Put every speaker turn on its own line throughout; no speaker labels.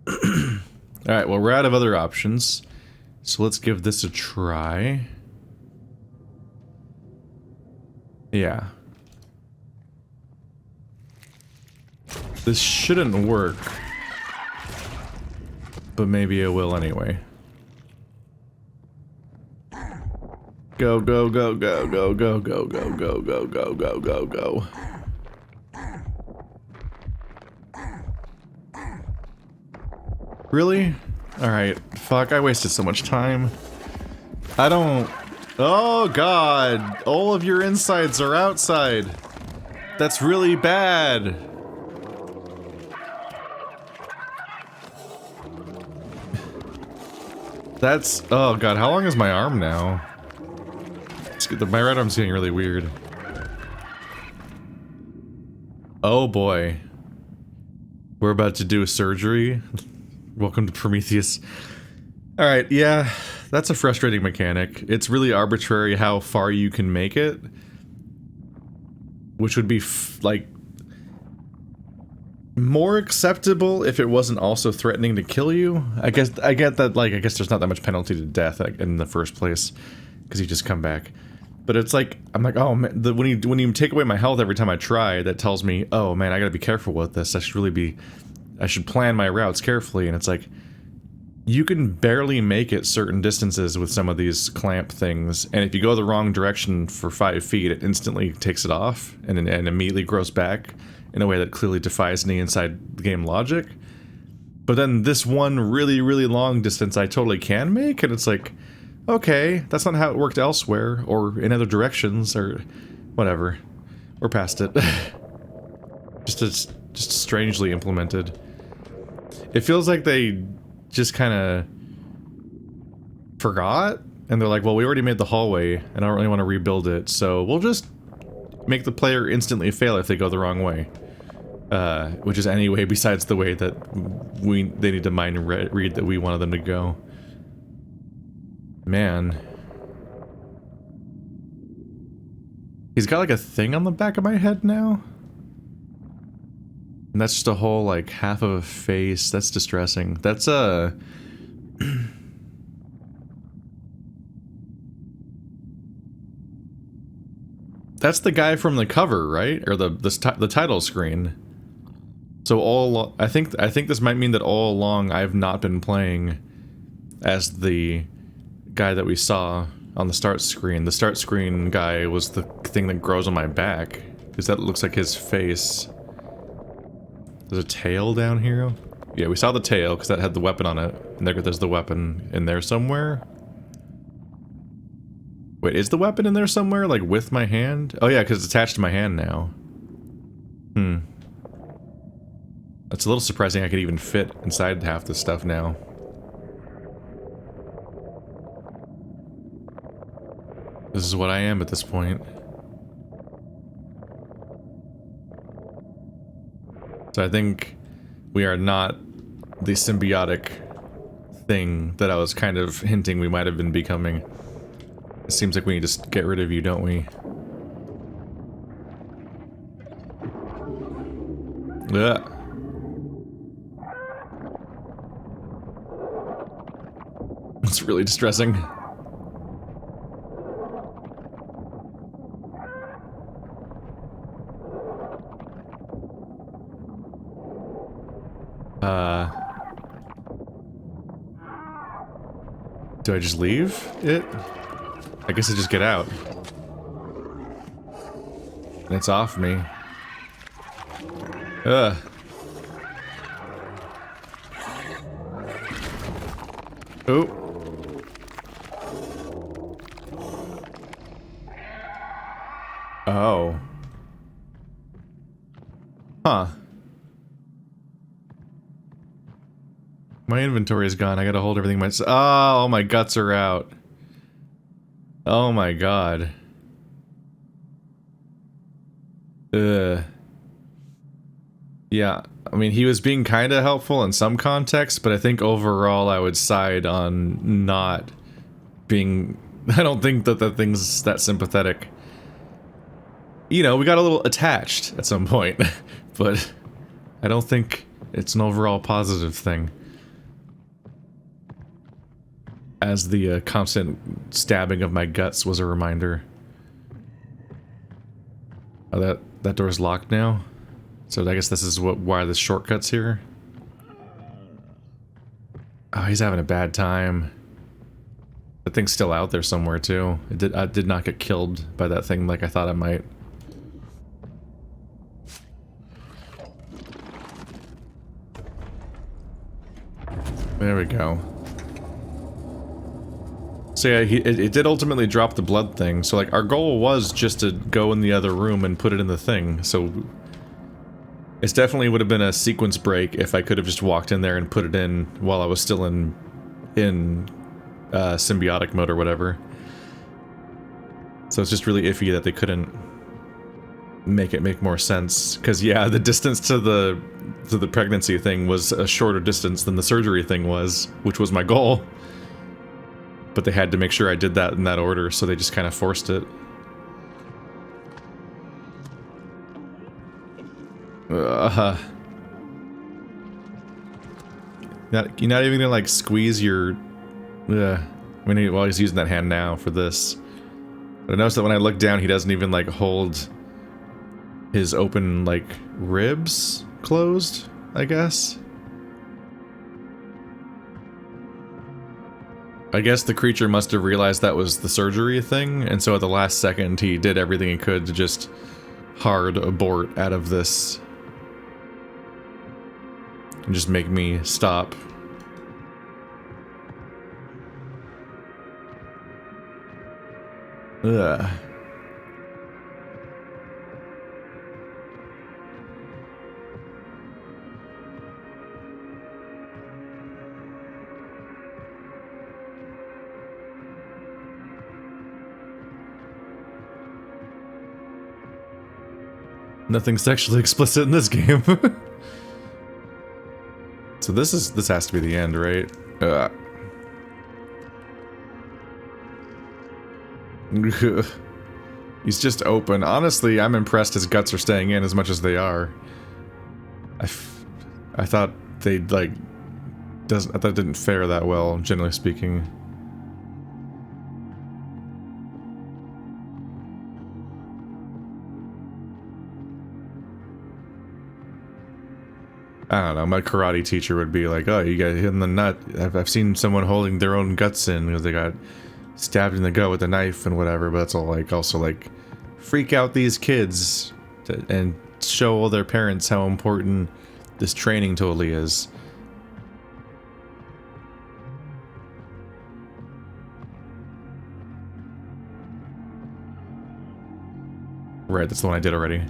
Alright, well, we're out of other options. So let's give this a try. Yeah. This shouldn't work. But maybe it will anyway. Go, go, go, go, go, go, go, go, go, go, go, go, go, go. Really? Alright. Fuck, I wasted so much time. I don't... Oh god! All of your insides are outside! That's really bad! That's... Oh god, how long is my arm now? My right arm's getting really weird. Oh boy. We're about to do a surgery. Welcome to Prometheus. Alright, yeah, that's a frustrating mechanic. It's really arbitrary how far you can make it. Which would be, like, more acceptable if it wasn't also threatening to kill you. I get that, like, I guess there's not that much penalty to death in the first place. Because you just come back. But it's like, I'm like, oh man, when you take away my health every time I try, that tells me, oh man, I gotta be careful with this. I should plan my routes carefully, and it's like, you can barely make it certain distances with some of these clamp things, and if you go the wrong direction for 5 feet, it instantly takes it off, and immediately grows back in a way that clearly defies any inside the game logic. But then this one really, really long distance I totally can make, and it's like, okay, that's not how it worked elsewhere, or in other directions, or whatever. We're past it. just strangely implemented. It feels like they just kind of forgot, and they're like, well, we already made the hallway, and I don't really want to rebuild it, so we'll just make the player instantly fail if they go the wrong way. Which is any way besides the way that they need to mind and read that we wanted them to go. Man. He's got like a thing on the back of my head now? And that's just a whole, like, half of a face. That's distressing. That's that's the guy from the cover, right? Or the title screen. So I think this might mean that all along I've not been playing as the guy that we saw on the start screen. The start screen guy was the thing that grows on my back. Because that looks like his face. There's a tail down here? Yeah, we saw the tail because that had the weapon on it. And there's the weapon in there somewhere. Wait, is the weapon in there somewhere? Like with my hand? Oh yeah, because it's attached to my hand now. Hmm. That's a little surprising I could even fit inside half this stuff now. This is what I am at this point. So I think we are not the symbiotic thing that I was kind of hinting we might have been becoming. It seems like we need to just get rid of you, don't we? Ugh. It's really distressing. Do I just leave it? I guess I just get out. And it's off me. Ugh. Oh. Oh. Huh. My inventory is gone. I gotta hold everything myself. Oh, all my guts are out. Oh my god. Ugh. Yeah, I mean, he was being kinda helpful in some contexts, but I think overall I would side on not being... I don't think that the thing's that sympathetic. You know, we got a little attached at some point, but I don't think it's an overall positive thing. as the constant stabbing of my guts was a reminder. Oh, that door's locked now. So I guess this is why the shortcut's here. Oh, he's having a bad time. The thing's still out there somewhere too. I did not get killed by that thing like I thought I might. There we go. So yeah, it did ultimately drop the blood thing. So like our goal was just to go in the other room and put it in the thing. So it definitely would have been a sequence break if I could have just walked in there and put it in while I was still in symbiotic mode or whatever. So it's just really iffy that they couldn't make it make more sense. Because yeah, the distance to the pregnancy thing was a shorter distance than the surgery thing was, which was my goal. But they had to make sure I did that in that order, so they just kind of forced it. You're not even gonna like squeeze your. I mean, well, he's using that hand now for this. But I noticed that when I look down, he doesn't even like hold his open like ribs closed, I guess. I guess the creature must have realized that was the surgery thing, and so at the last second he did everything he could to just hard abort out of this. And just make me stop. Ugh. Nothing sexually explicit in this game. So this has to be the end, right? He's just open. Honestly, I'm impressed his guts are staying in as much as they are. I thought they'd like I thought it didn't fare that well, generally speaking. I don't know, my karate teacher would be like, oh, you got hit in the nut. I've seen someone holding their own guts in because they got stabbed in the gut with a knife and whatever, but that's all like, also like, freak out these kids and show all their parents how important this training totally is. Right, that's the one I did already.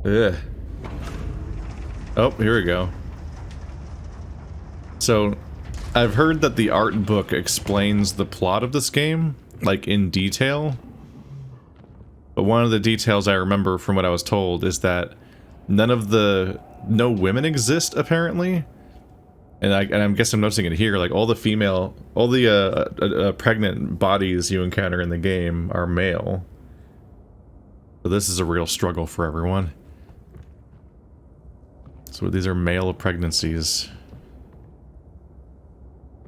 Ugh. Oh, here we go. So, I've heard that the art book explains the plot of this game, like, in detail. But one of the details I remember from what I was told is that no women exist, apparently. And I guess I'm noticing it here, like, all the pregnant bodies you encounter in the game are male. So this is a real struggle for everyone. So these are male pregnancies.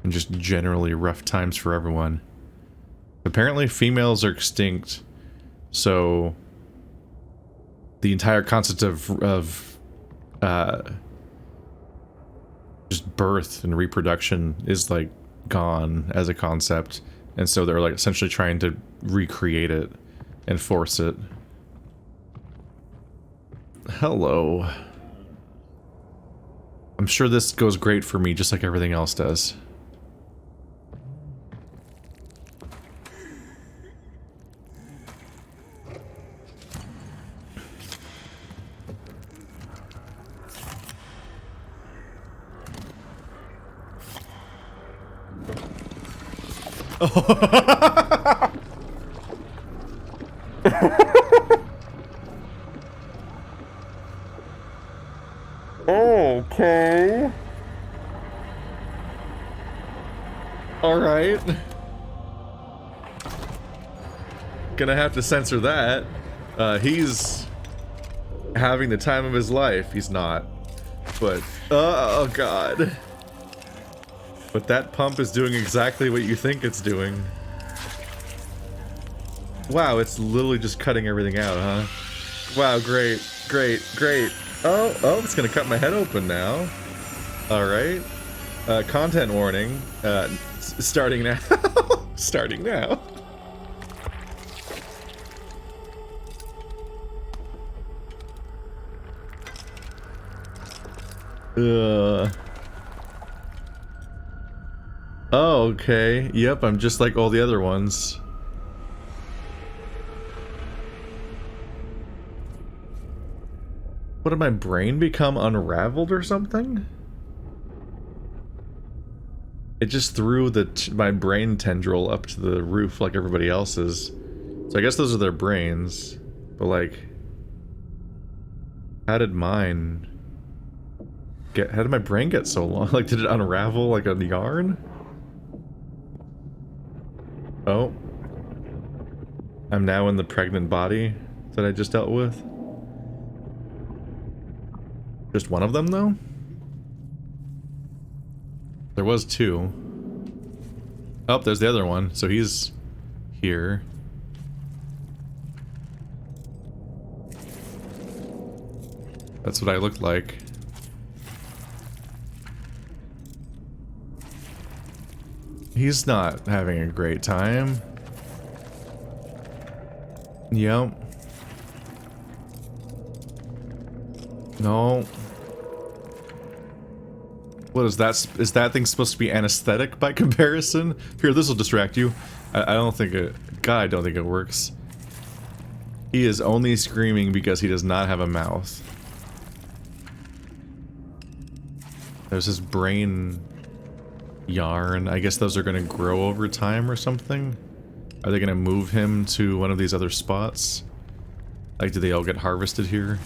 And just generally rough times for everyone. Apparently females are extinct, so the entire concept of just birth and reproduction is like gone as a concept, and so they're like essentially trying to recreate it and force it. Hello. I'm sure this goes great for me, just like everything else does.
Okay.
Alright. Gonna have to censor that. He's having the time of his life. He's not. But, oh god. But that pump is doing exactly what you think it's doing. Wow, it's literally just cutting everything out, huh? Wow, great, great, great. Oh, it's gonna cut my head open now. Alright. Content warning. Starting now. Starting now. Oh, okay. Yep, I'm just like all the other ones. What, did my brain become unraveled or something? It just threw my brain tendril up to the roof like everybody else's. So I guess those are their brains. But like, how did mine get? How did my brain get so long? Like, did it unravel like a yarn? Oh. I'm now in the pregnant body that I just dealt with. Just one of them, though? There was two. Oh, there's the other one. So he's here. That's what I looked like. He's not having a great time. Yep. No. What is that? Is that thing supposed to be anesthetic by comparison? Here, this will distract you. I don't think it... God, I don't think it works. He is only screaming because he does not have a mouth. There's his brain yarn. I guess those are going to grow over time or something? Are they going to move him to one of these other spots? Like, do they all get harvested here?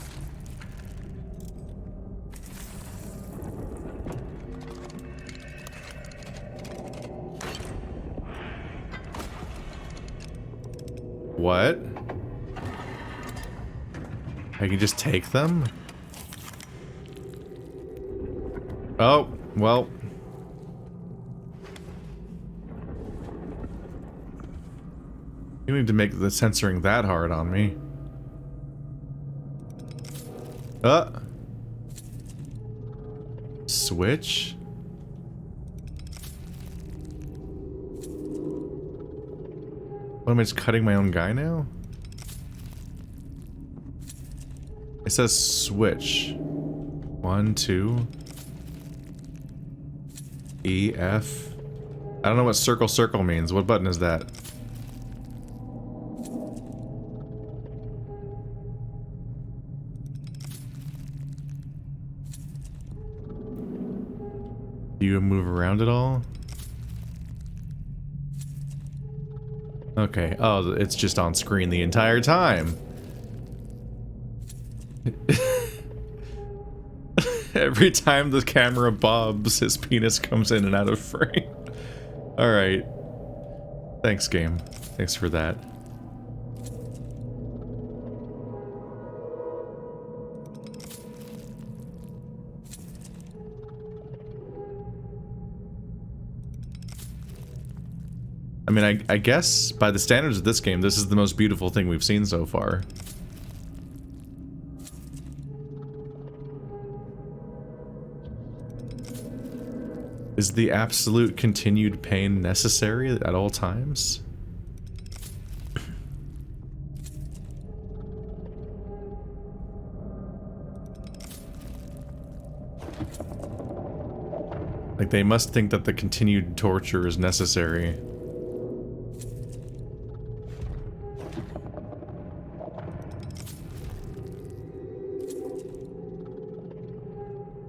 What? I can just take them? Oh, well. You need to make the censoring that hard on me. Switch? What, am I just cutting my own guy now? It says switch. 1, 2. E, F. I don't know what circle circle means. What button is that? Do you move around at all? Okay. Oh, it's just on screen the entire time. Every time the camera bobs, his penis comes in and out of frame. Alright. Thanks, game. Thanks for that. I mean, I guess by the standards of this game, this is the most beautiful thing we've seen so far. Is the absolute continued pain necessary at all times? Like, they must think that the continued torture is necessary.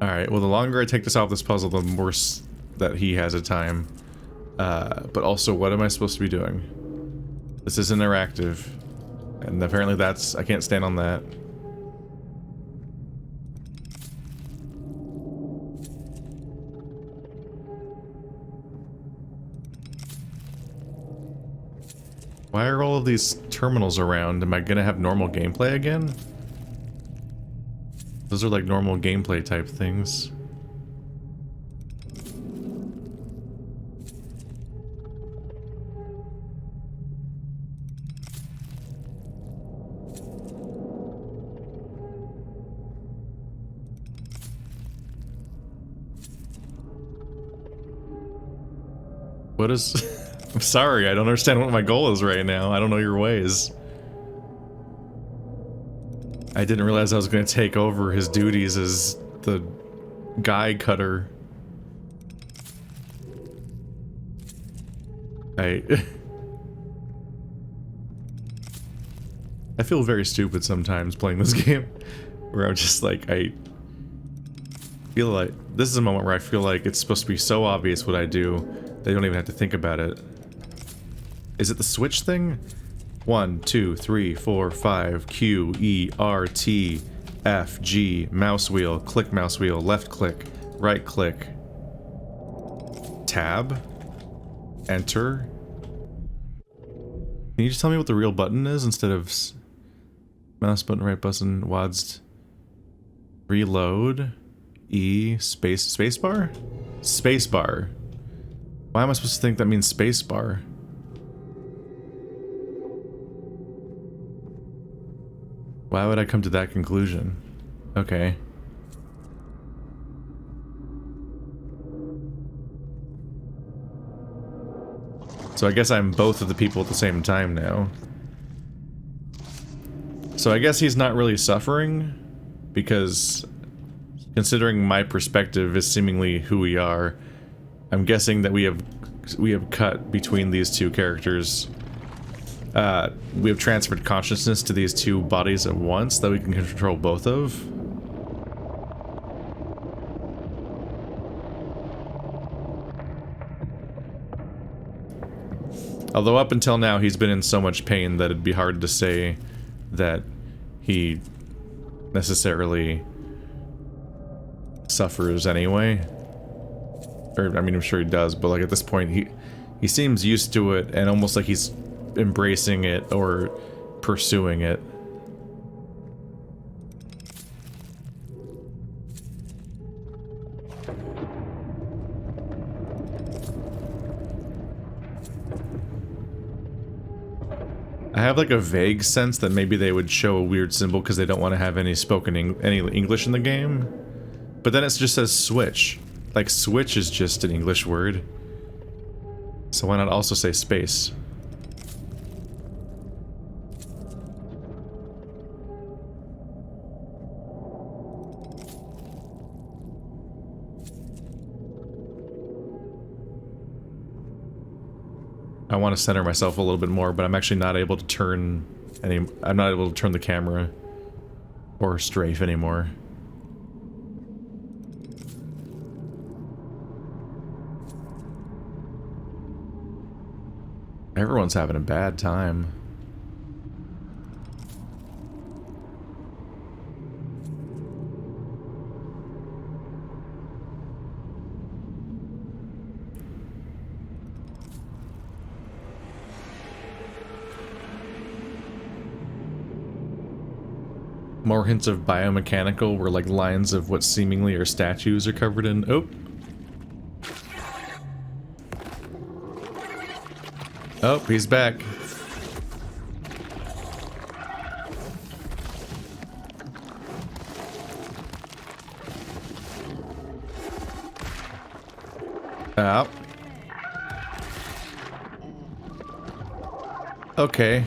Alright, well, the longer I take to solve this puzzle, the worse that he has a time. But also, what am I supposed to be doing? This is interactive. And apparently that's... I can't stand on that. Why are all of these terminals around? Am I gonna have normal gameplay again? Those are like normal gameplay type things. What is... I'm sorry, I don't understand what my goal is right now. I don't know your ways. I didn't realize I was going to take over his duties as the guy cutter. I feel very stupid sometimes playing this game, where I'm just like, I feel like this is a moment where I feel like it's supposed to be so obvious what I do, they don't even have to think about it. Is it the switch thing? 1, 2, 3, 4, 5, Q, E, R, T, F, G, mouse wheel, left click, right click, tab, enter. Can you just tell me what the real button is instead of mouse button, right button, WASD, reload, E, spacebar? Spacebar. Why am I supposed to think that means spacebar? Why would I come to that conclusion? Okay. So I guess I'm both of the people at the same time now. So I guess he's not really suffering, because considering my perspective is seemingly who we are, I'm guessing that we have cut between these two characters. We have transferred consciousness to these two bodies at once that we can control both of. Although up until now he's been in so much pain that it'd be hard to say that he necessarily suffers anyway. Or, I mean, I'm sure he does, but like at this point he seems used to it and almost like he's embracing it or pursuing it. I have like a vague sense that maybe they would show a weird symbol because they don't want to have any any English in the game. But then it just says switch. Like switch is just an English word. So why not also say space? I want to center myself a little bit more, but I'm actually not able to turn I'm not able to turn the camera or strafe anymore. Everyone's having a bad time. More hints of biomechanical, where like lines of what seemingly are statues are covered in. Oh. Oh, he's back. Oh. Okay.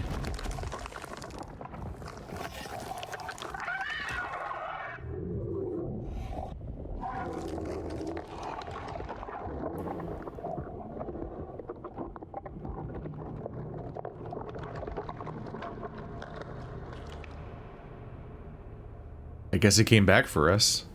I guess he came back for us.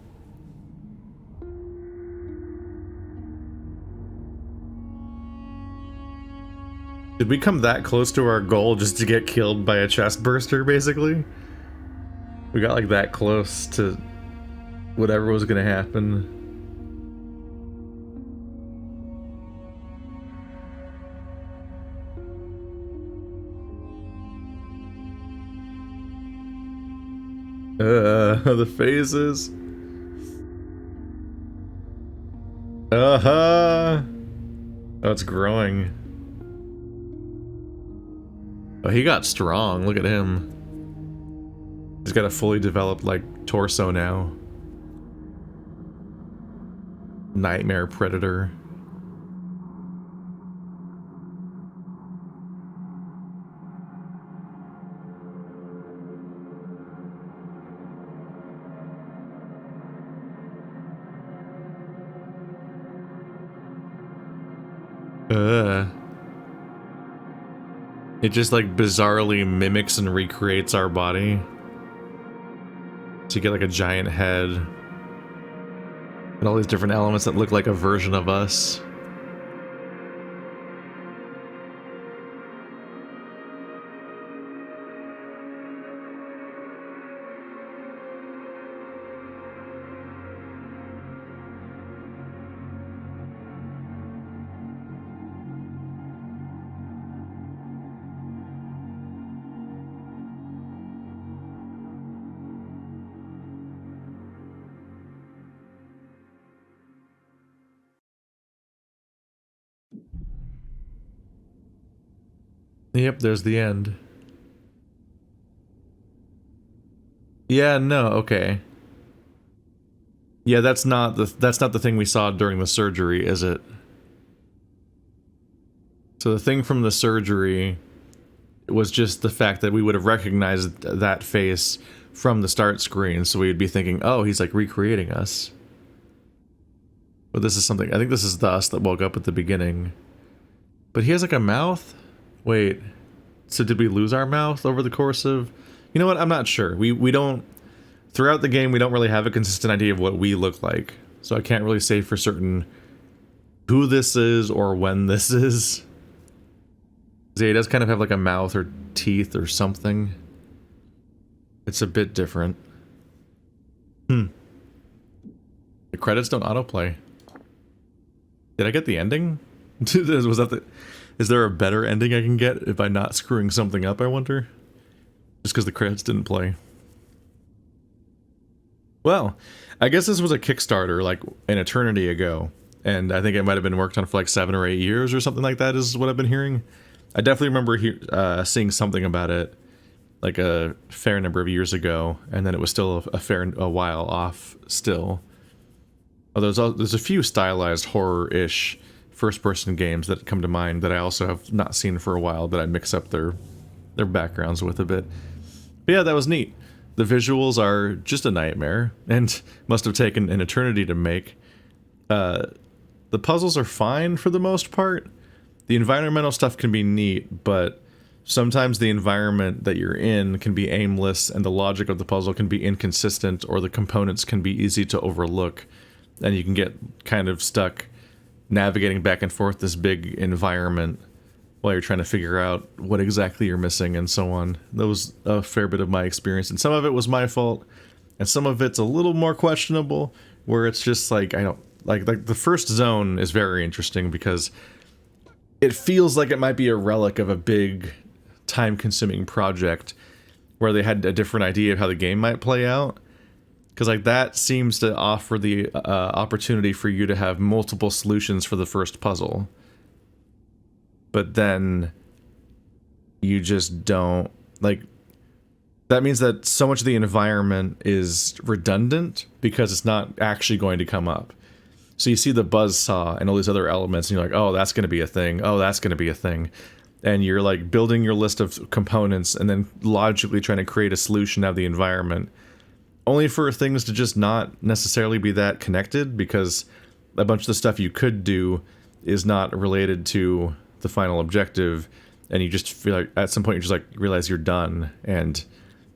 Did we come that close to our goal just to get killed by a chest burster, basically? We got like that close to whatever was gonna happen. The phases. Uh-huh. Oh, it's growing. Oh, he got strong. Look at him. He's got a fully developed, like, torso now. Nightmare predator. It just like bizarrely mimics and recreates our body. So you get like a giant head and all these different elements that look like a version of us. Yep, there's the end. Yeah, no, okay. Yeah, that's not the thing we saw during the surgery, is it? So the thing from the surgery was just the fact that we would have recognized that face from the start screen, so we'd be thinking, oh, he's like recreating us. But this is something, I think this is the us that woke up at the beginning. But he has like a mouth? Wait, so did we lose our mouth over the course of... You know what, I'm not sure. We don't... Throughout the game, we don't really have a consistent idea of what we look like. So I can't really say for certain who this is or when this is. He does kind of have like a mouth or teeth or something. It's a bit different. The credits don't autoplay. Did I get the ending? Was that the... Is there a better ending I can get if I'm not screwing something up, I wonder? Just because the credits didn't play. Well, I guess this was a Kickstarter like an eternity ago. And I think it might have been worked on for like 7 or 8 years or something like that is what I've been hearing. I definitely remember seeing something about it like a fair number of years ago. And then it was still a while off still. Although there's a few stylized horror-ish first-person games that come to mind that I also have not seen for a while that I mix up their backgrounds with a bit. But yeah, that was neat. The visuals are just a nightmare, and must have taken an eternity to make. The puzzles are fine for the most part. The environmental stuff can be neat, but sometimes the environment that you're in can be aimless, and the logic of the puzzle can be inconsistent, or the components can be easy to overlook, and you can get kind of stuck navigating back and forth this big environment while you're trying to figure out what exactly you're missing and so on. That was a fair bit of my experience, and some of it was my fault, and some of it's a little more questionable, where it's just like, I don't... Like the first zone is very interesting because it feels like it might be a relic of a big, time-consuming project where they had a different idea of how the game might play out. Because like that seems to offer the opportunity for you to have multiple solutions for the first puzzle. But then you just don't... Like, that means that so much of the environment is redundant because it's not actually going to come up. So you see the buzzsaw and all these other elements and you're like, oh, that's going to be a thing. Oh, that's going to be a thing. And you're like building your list of components and then logically trying to create a solution out of the environment. Only for things to just not necessarily be that connected, because a bunch of the stuff you could do is not related to the final objective, and you just feel like at some point you just like realize you're done and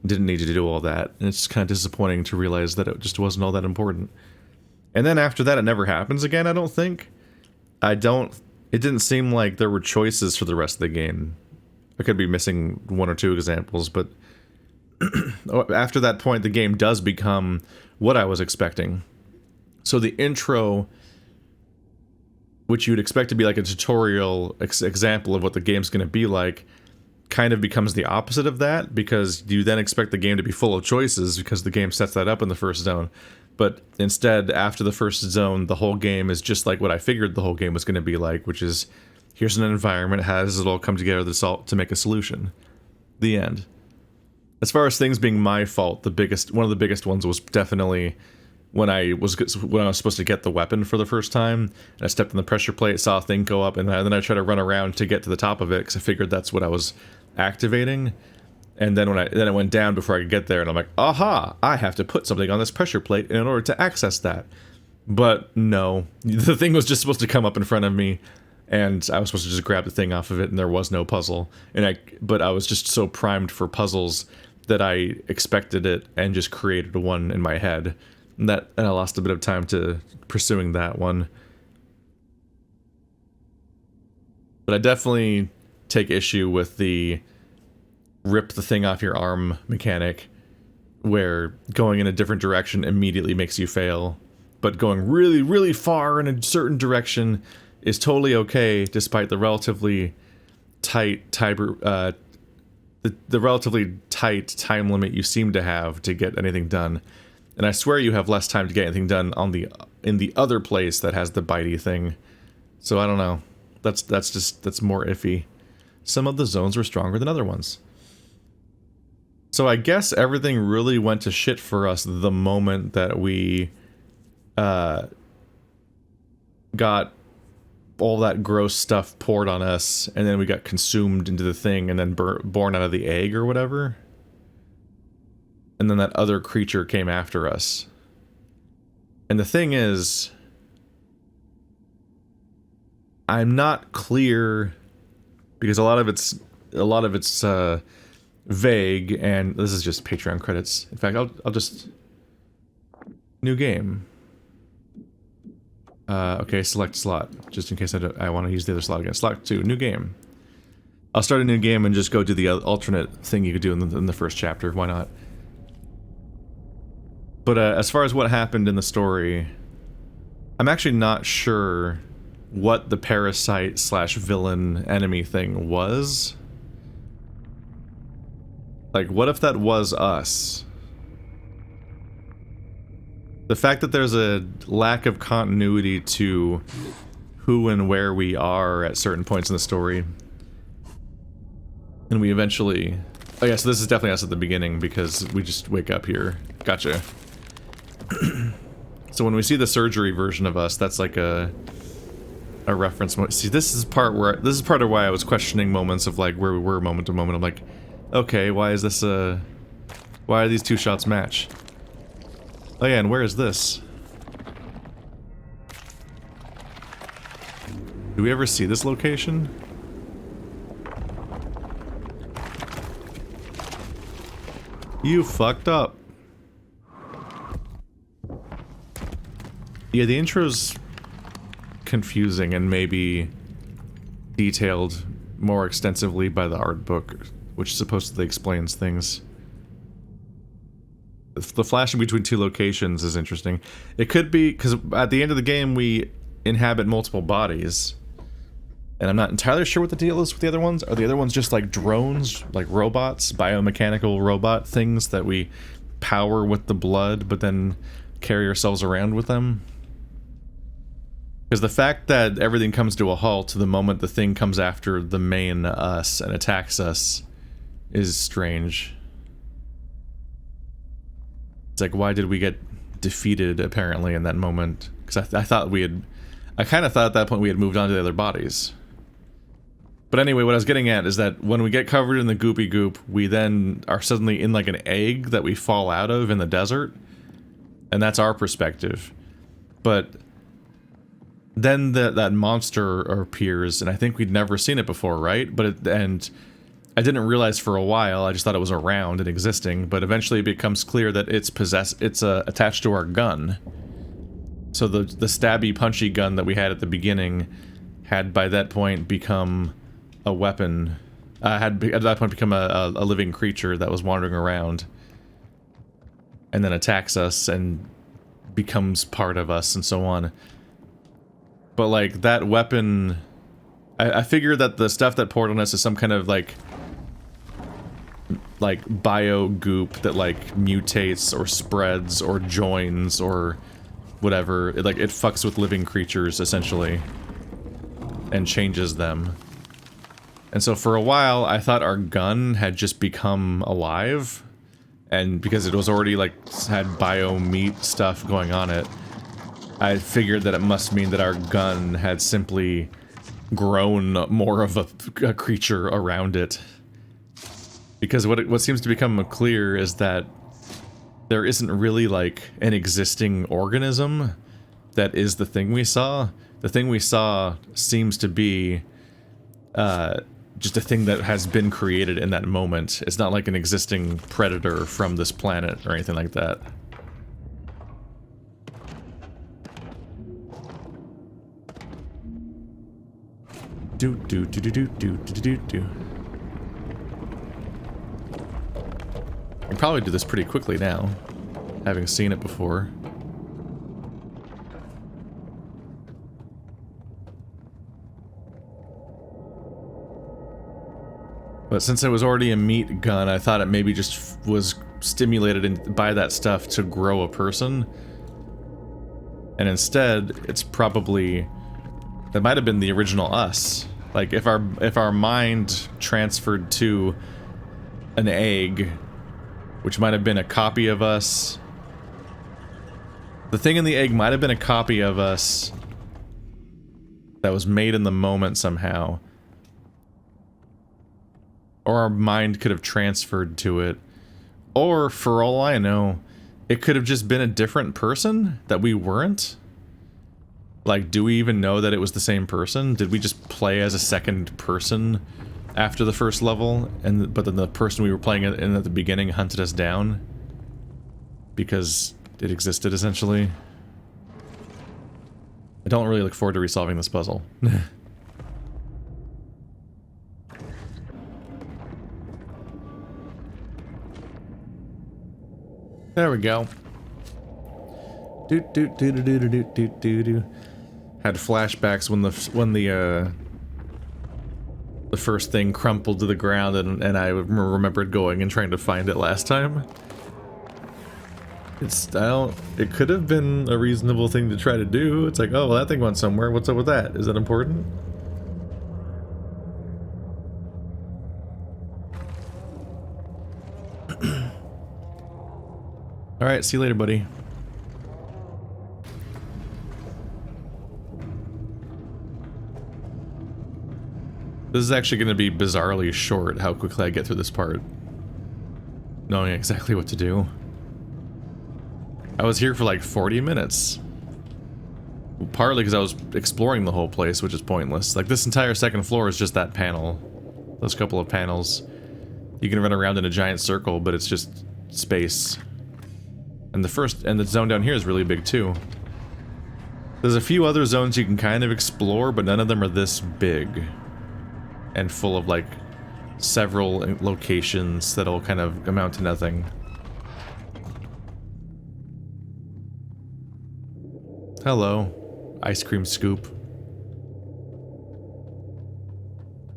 didn't need to do all that. And it's just kind of disappointing to realize that it just wasn't all that important. And then after that it never happens again, I don't think. It didn't seem like there were choices for the rest of the game. I could be missing one or two examples, but after that point, the game does become what I was expecting. So the intro, which you'd expect to be like a tutorial example of what the game's going to be like, kind of becomes the opposite of that, because you then expect the game to be full of choices because the game sets that up in the first zone. But instead, after the first zone, the whole game is just like what I figured the whole game was going to be like, which is, here's an environment, how does it all come together to make a solution? The end. As far as things being my fault, one of the biggest ones was definitely when I was supposed to get the weapon for the first time, and I stepped on the pressure plate, saw a thing go up, and then I tried to run around to get to the top of it because I figured that's what I was activating. And then it went down before I could get there, and I'm like, aha, I have to put something on this pressure plate in order to access that. But no, the thing was just supposed to come up in front of me, and I was supposed to just grab the thing off of it, and there was no puzzle. But I was just so primed for puzzles that I expected it and just created one in my head. And I lost a bit of time to pursuing that one. But I definitely take issue with the rip the thing off your arm mechanic, where going in a different direction immediately makes you fail, but going really, really far in a certain direction is totally okay, despite the relatively tight the relatively tight time limit you seem to have to get anything done. And I swear you have less time to get anything done in the other place that has the bitey thing. So I don't know. That's more iffy. Some of the zones were stronger than other ones. So I guess everything really went to shit for us the moment that we got all that gross stuff poured on us, and then we got consumed into the thing and then born out of the egg or whatever. And then that other creature came after us. And the thing is, I'm not clear, because a lot of it's vague, and this is just Patreon credits. In fact, I'll just new game. Okay, select slot, just in case I want to use the other slot again. Slot 2, new game. I'll start a new game and just go do the alternate thing you could do in the first chapter. Why not? But as far as what happened in the story, I'm actually not sure what the parasite / villain enemy thing was. Like, what if that was us? The fact that there's a lack of continuity to who and where we are at certain points in the story. And we eventually... Oh yeah, so this is definitely us at the beginning, because we just wake up here. Gotcha. So when we see the surgery version of us, that's like a reference. See, this is part of why I was questioning moments of like where we were moment to moment. I'm like, okay, why is this why are these two shots match? Oh yeah, and where is this? Do we ever see this location? You fucked up. Yeah, the intro's confusing and maybe detailed more extensively by the art book, which supposedly explains things. The flashing between two locations is interesting. It could be, because at the end of the game we inhabit multiple bodies. And I'm not entirely sure what the deal is with the other ones. Are the other ones just like drones, like robots, biomechanical robot things that we power with the blood, but then carry ourselves around with them? Because the fact that everything comes to a halt the moment the thing comes after the main us and attacks us is strange. It's like, why did we get defeated, apparently, in that moment? Because I kind of thought at that point we had moved on to the other bodies. But anyway, what I was getting at is that when we get covered in the goopy goop, we then are suddenly in like an egg that we fall out of in the desert. And that's our perspective. But then that monster appears, and I think we'd never seen it before, right? And I didn't realize for a while, I just thought it was around and existing, but eventually it becomes clear that it's attached to our gun. So the stabby, punchy gun that we had at the beginning had by that point become a weapon, had at that point become a living creature that was wandering around and then attacks us and becomes part of us and so on. But like that weapon, I figure that the stuff that poured on us is some kind of like like bio goop that like mutates or spreads or joins or whatever. It fucks with living creatures essentially and changes them. And so for a while I thought our gun had just become alive, and because it was already like had bio meat stuff going on it, I figured that it must mean that our gun had simply grown more of a creature around it. Because what seems to become clear is that there isn't really like an existing organism that is the thing we saw. The thing we saw seems to be just a thing that has been created in that moment. It's not like an existing predator from this planet or anything like that. Do do do do do do do do do. I can probably do this pretty quickly now, having seen it before. But since it was already a meat gun, I thought it maybe just was stimulated by that stuff to grow a person. And instead, it's probably... that might have been the original us. Like, if our mind transferred to an egg, which might have been a copy of us. The thing in the egg might have been a copy of us that was made in the moment somehow. Or our mind could have transferred to it. Or, for all I know, it could have just been a different person that we weren't. Like, do we even know that it was the same person? Did we just play as a second person after the first level, but then the person we were playing in at the beginning hunted us down? Because it existed, essentially. I don't really look forward to resolving this puzzle. There we go. Do. Had flashbacks when the first thing crumpled to the ground, and I remembered going and trying to find it last time. It could have been a reasonable thing to try to do. It's like, oh, well, that thing went somewhere. What's up with that? Is that important? Alright, see you later, buddy. This is actually going to be bizarrely short, how quickly I get through this part. Knowing exactly what to do. I was here for like 40 minutes. Partly because I was exploring the whole place, which is pointless. Like, this entire second floor is just that panel. Those couple of panels. You can run around in a giant circle, but it's just space. And the zone down here is really big too. There's a few other zones you can kind of explore, but none of them are this big. And full of, like, several locations that'll kind of amount to nothing. Hello, ice cream scoop.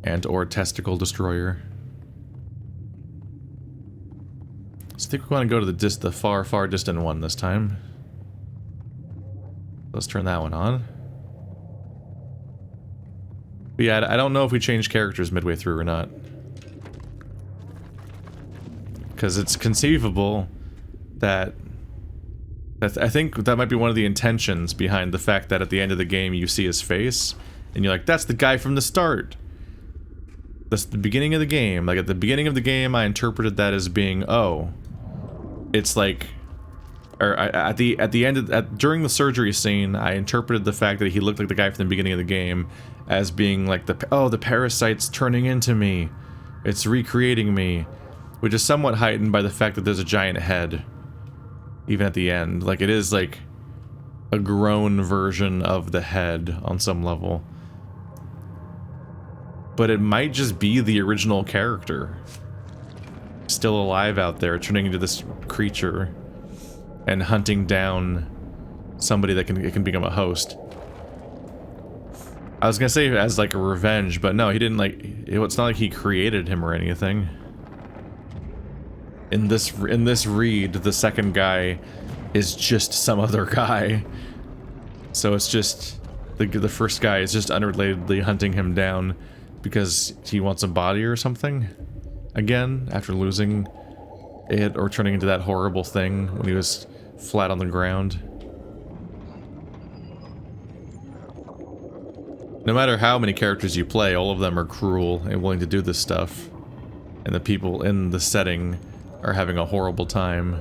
And or testicle destroyer. So I think we want to go to the far, far distant one this time. Let's turn that one on. But yeah, I don't know if we change characters midway through or not. Because it's conceivable that... I think that might be one of the intentions behind the fact that at the end of the game you see his face, and you're like, that's the guy from the start! That's the beginning of the game. Like, at the beginning of the game, I interpreted that as being, oh... It's like... Or at the end during the surgery scene, I interpreted the fact that he looked like the guy from the beginning of the game as being like the parasite's turning into me. It's recreating me. Which is somewhat heightened by the fact that there's a giant head. Even at the end. Like, it is like a grown version of the head on some level. But it might just be the original character. Still alive out there, turning into this creature. And hunting down somebody that can become a host. I was gonna say as like a revenge, but no, he didn't like... It's not like he created him or anything. In this read, the second guy is just some other guy. So it's just the first guy is just unrelatedly hunting him down because he wants a body or something. Again, after losing it or turning into that horrible thing when he was flat on the ground. No matter how many characters you play, all of them are cruel and willing to do this stuff. And the people in the setting are having a horrible time.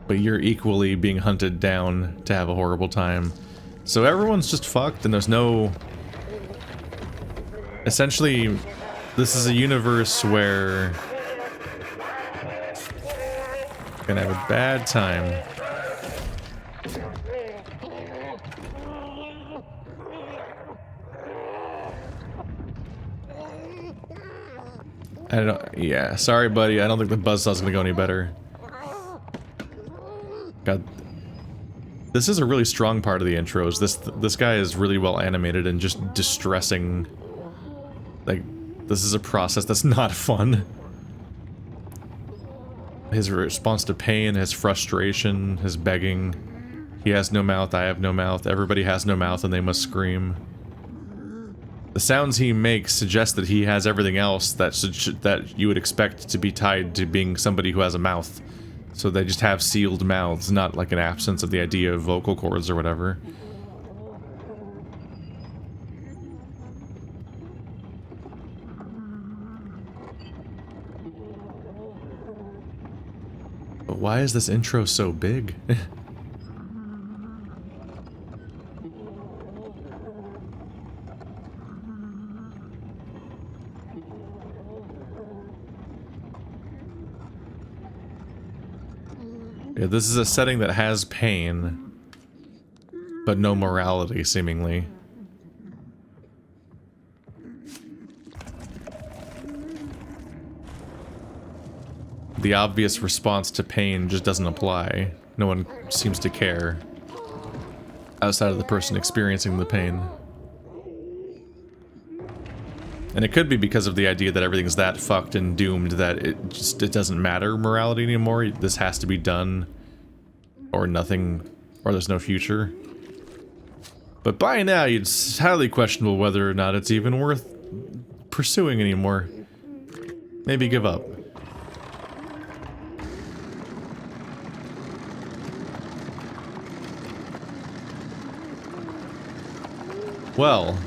But you're equally being hunted down to have a horrible time. So everyone's just fucked and there's no... Essentially, this is a universe where... You're gonna have a bad time. I don't... Yeah, sorry buddy, I don't think the buzzsaw's gonna go any better. God. This is a really strong part of the intros. This guy is really well animated and just distressing. Like, this is a process that's not fun. His response to pain, his frustration, his begging. He has no mouth, I have no mouth, everybody has no mouth and they must scream. The sounds he makes suggest that he has everything else that you would expect to be tied to being somebody who has a mouth. So they just have sealed mouths, not like an absence of the idea of vocal cords or whatever. But why is this intro so big? Yeah, this is a setting that has pain, but no morality, seemingly. The obvious response to pain just doesn't apply. No one seems to care, outside of the person experiencing the pain. And it could be because of the idea that everything's that fucked and doomed that it doesn't matter morality anymore. This has to be done, or nothing, or there's no future. But by now, it's highly questionable whether or not it's even worth pursuing anymore. Maybe give up. Well...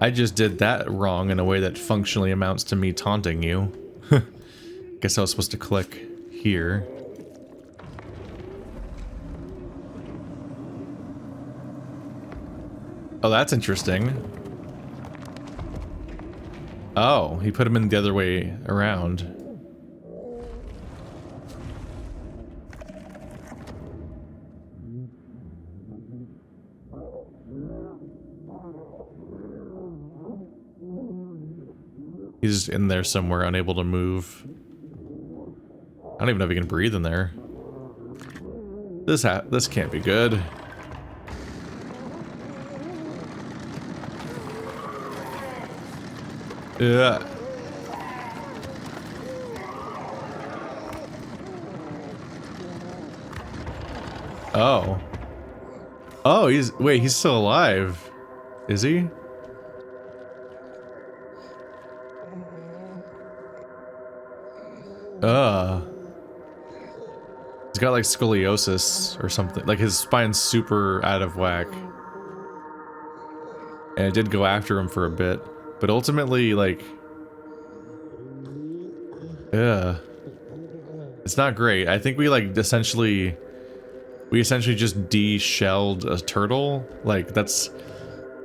I just did that wrong in a way that functionally amounts to me taunting you. Guess I was supposed to click here. Oh, that's interesting. Oh, he put him in the other way around. He's in there somewhere, unable to move. I don't even know if he can breathe in there. This can't be good. Yeah. Oh. Oh, wait, he's still alive. Is he? He's got like scoliosis or something. Like his spine's super out of whack. And it did go after him for a bit. But ultimately, like... It's not great. I think we like essentially... We essentially just de-shelled a turtle. Like that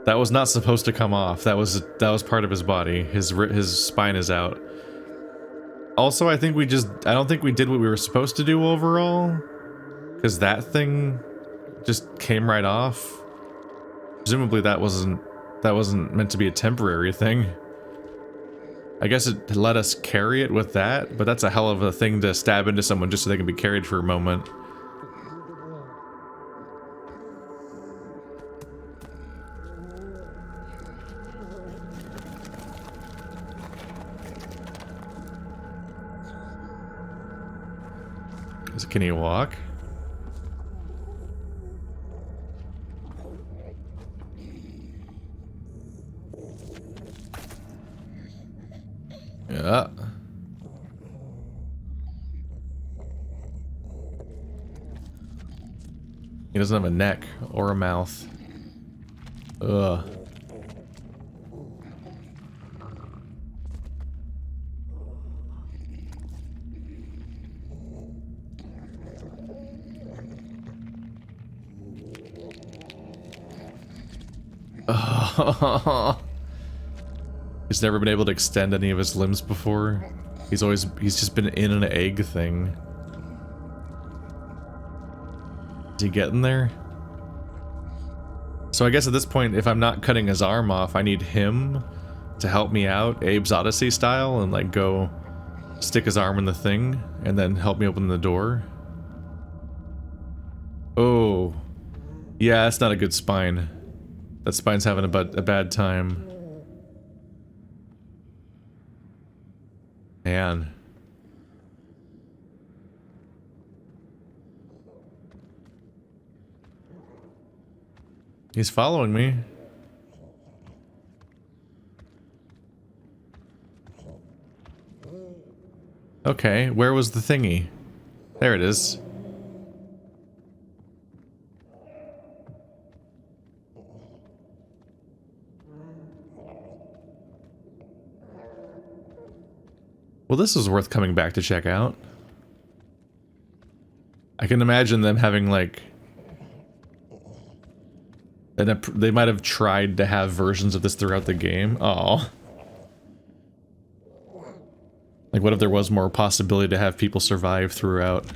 was not supposed to come off. That was part of his body. His spine is out. Also, I think I don't think we did what we were supposed to do overall. Because that thing just came right off. Presumably that wasn't meant to be a temporary thing. I guess it let us carry it with that, but that's a hell of a thing to stab into someone just so they can be carried for a moment. Can he walk? Yeah. He doesn't have a neck or a mouth. Ugh. He's never been able to extend any of his limbs before. He's just been in an egg thing. Is he getting there? So I guess at this point, if I'm not cutting his arm off, I need him to help me out, Abe's Odyssey style, and like go stick his arm in the thing, and then help me open the door. Oh. Yeah, that's not a good spine. That spine's having a bad time. Man. He's following me. Okay, where was the thingy? There it is. Well, this is worth coming back to check out. I can imagine them having, like... They might have tried to have versions of this throughout the game. Oh. Like, what if there was more possibility to have people survive throughout?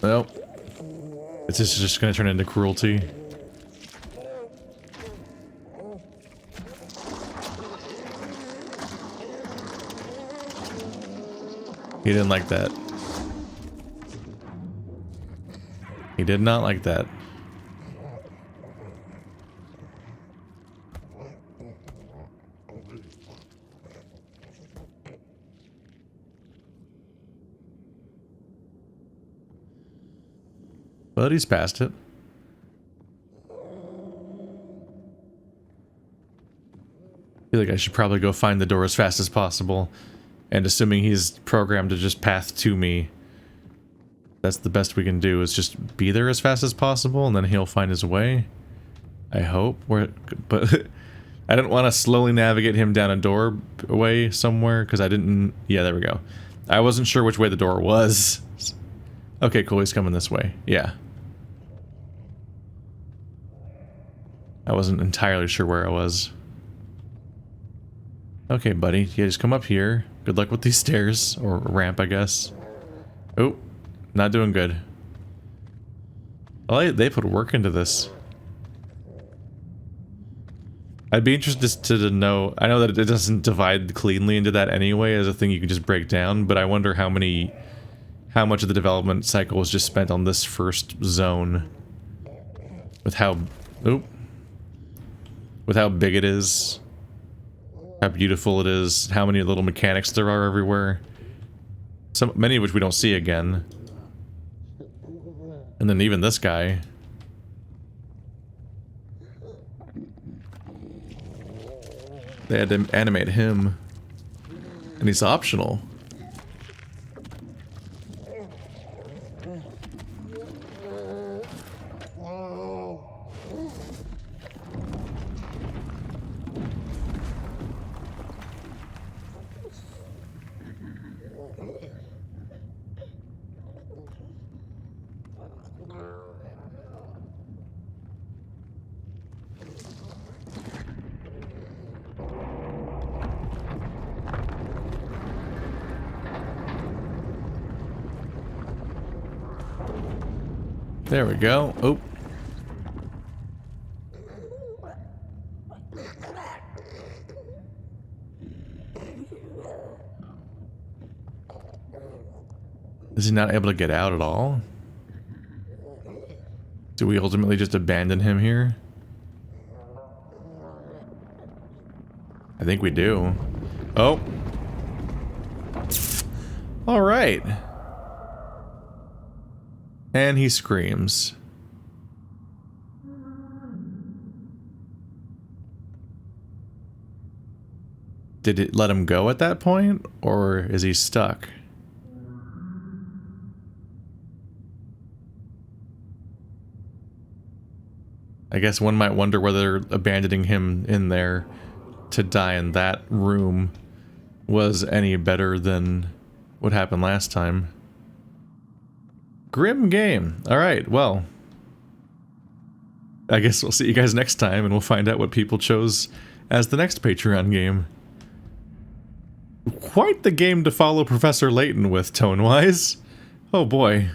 Well, this is just gonna turn into cruelty. He didn't like that. He did not like that. But he's past it. I feel like I should probably go find the door as fast as possible. And assuming he's programmed to just path to me, that's the best we can do, is just be there as fast as possible, and then he'll find his way. I hope. But I didn't want to slowly navigate him down a doorway somewhere, because I didn't... Yeah, there we go. I wasn't sure which way the door was. Okay, cool, he's coming this way. Yeah. I wasn't entirely sure where I was. Okay, buddy. Yeah, just come up here. Good luck with these stairs. Or ramp, I guess. Oh, not doing good. Well, they put work into this. I'd be interested to know... I know that it doesn't divide cleanly into that anyway, as a thing you can just break down, but I wonder how much of the development cycle was just spent on this first zone. With how... Oh. With how big it is. How beautiful it is, how many little mechanics there are everywhere. Many of which we don't see again. And then even this guy. They had to animate him. And he's optional. There we go. Oh. Is he not able to get out at all? Do we ultimately just abandon him here? I think we do. Oh. All right. And he screams. Did it let him go at that point, or is he stuck? I guess one might wonder whether abandoning him in there to die in that room was any better than what happened last time. Grim game. Alright, well. I guess we'll see you guys next time, and we'll find out what people chose as the next Patreon game. Quite the game to follow Professor Layton with, tone-wise. Oh boy.